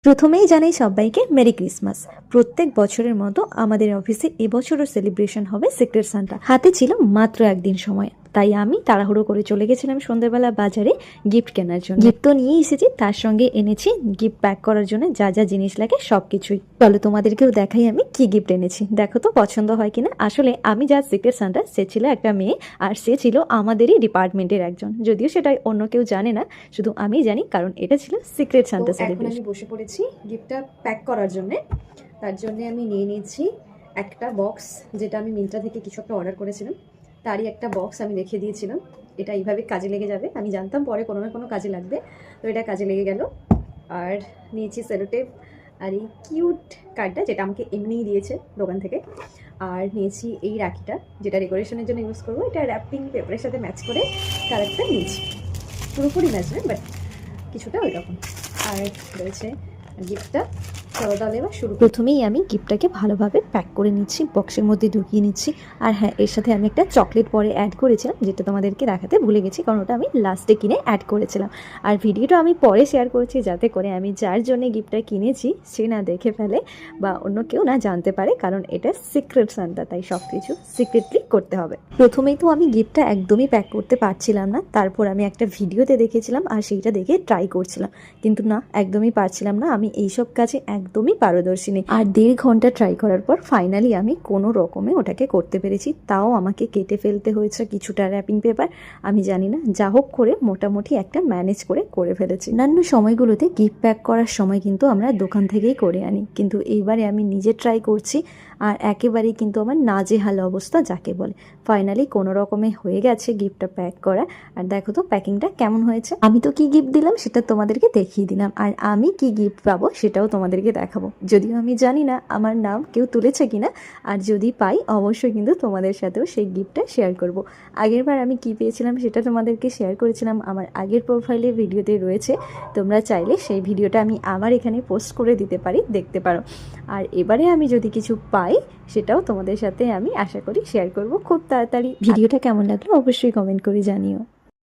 প্রথমেই জানাই সবাইকে মেরি ক্রিসমাস। প্রত্যেক বছরের মতো আমাদের অফিসে এবছরও সেলিব্রেশন হবে সিক্রেট সান্টা। হাতে ছিল মাত্র একদিন সময়, তাই আমি তাড়াহুড়ো করে চলে গেছিলাম সন্ধ্যাবেলা বাজারে গিফট কেনার জন্য। গিফট তো নিয়ে এসেছি, তার সঙ্গে এনেছি গিফট প্যাক করার জন্য যা যা জিনিস লাগে সবকিছুই। চলো তোমাদেরকেও দেখাই আমি কি গিফট এনেছি, দেখো তো পছন্দ হয় কিনা। আসলে আমি যা সিক্রেট সান্টা, সে ছিল একটা মেয়ে, আর সে ছিল আমাদেরই ডিপার্টমেন্টের একজন। যদিও সেটা অন্য কেউ জানে না, শুধু আমি জানি, কারণ এটা ছিল সিক্রেট সান্টা সেলিব্রেশন। আমি বসে পড়েছি গিফটটা প্যাক করার জন্য। তার জন্য আমি নিয়ে নিয়েছি একটা বক্স, যেটা আমি মিন্ত্রা থেকে কিছু একটা অর্ডার করেছিলাম, তারই একটা বক্স আমি রেখে দিয়েছিলাম। এটা এইভাবে কাজে লেগে যাবে, আমি জানতাম পরে কোনো না কোনো কাজে লাগবে, তো এটা কাজে লেগে গেল। আর নিয়েছি সেলোটেপ আর এই কিউট কার্ডটা, যেটা আমাকে এমনিই দিয়েছে দোকান থেকে। আর নিয়েছি এই রাখিটা, যেটা ডেকোরেশনের জন্য ইউজ করবো। এটা র্যাপিং পেপারের সাথে ম্যাচ করে কালারটা নিয়েছি, পুরোপুরি ম্যাচ নয় বাট কিছুটা ওই রকম। আর রয়েছে গিফটটা। চলো তাহলে এবার শুরু। প্রথমেই আমি গিফটটাকে ভালোভাবে প্যাক করে নিচ্ছি, বক্সের মধ্যে ঢুকিয়ে নিচ্ছি। আর হ্যাঁ, এর সাথে আমি একটা চকলেট পরে অ্যাড করেছিলাম, যেটা তোমাদেরকে দেখাতে ভুলে গেছি, কারণ ওটা আমি লাস্টে কিনে অ্যাড করেছিলাম। আর ভিডিওটা আমি পরে শেয়ার করেছি, যাতে করে আমি যার জন্য গিফটটা কিনেছি সে না দেখে ফেলে বা অন্য কেউ না জানতে পারে, কারণ এটা সিক্রেট সান্টা, তাই সব কিছু সিক্রেটলি করতে হবে। প্রথমেই তো আমি গিফটটা একদমই প্যাক করতে পারছিলাম না, তারপর আমি একটা ভিডিওতে দেখেছিলাম আর সেইটা দেখে ট্রাই করছিলাম, কিন্তু না, একদমই পারছিলাম না। আমি এইসব কাজে একদমই পারদর্শী নেই। আর 1.5 ঘন্টা ট্রাই করার পর ফাইনালি আমি কোনো রকমে ওটাকে করতে পেরেছি। তাও আমাকে কেটে ফেলতে হয়েছে কিছুটা র্যাপিং পেপার, আমি জানি না, যা হোক করে মোটামুটি একটা ম্যানেজ করে ফেলেছি। অন্যান্য সময়গুলোতে গিফট প্যাক করার সময় কিন্তু আমরা দোকান থেকেই করে আনি, কিন্তু এইবারে আমি নিজে ট্রাই করছি, আর একেবারেই কিন্তু আমার নাজেহাল অবস্থা যাকে বলে। ফাইনালি কোনো রকমে হয়ে গেছে গিফটটা প্যাক করা। আর দেখো তো প্যাকিংটা কেমন হয়েছে। আমি তো কি গিফট দিলাম সেটা তোমাদেরকে দেখিয়ে দিলাম, আর আমি কি গিফট পাবো সেটাও তোমাদেরকে দেখাবো। যদিও আমি জানি না আমার নাম কেউ তুলেছে কিনা, আর যদি পাই অবশ্যই কিন্তু তোমাদের সাথেও সেই গিফটটা শেয়ার করব। আগেরবার আমি কি পেয়েছিলাম সেটা তোমাদেরকে শেয়ার করেছিলাম, আমার আগের প্রোফাইলের ভিডিওতে রয়েছে, তোমরা চাইলে সেই ভিডিওটা আমি আবার এখানে পোস্ট করে দিতে পারি, দেখতে পারো। আর এবারে আমি যদি কিছু পাই সেটাও তোমাদের সাথে আমি আশা করি শেয়ার করব খুব তাড়াতাড়ি। ভিডিওটা কেমন লাগলো অবশ্যই কমেন্ট করে জানিও।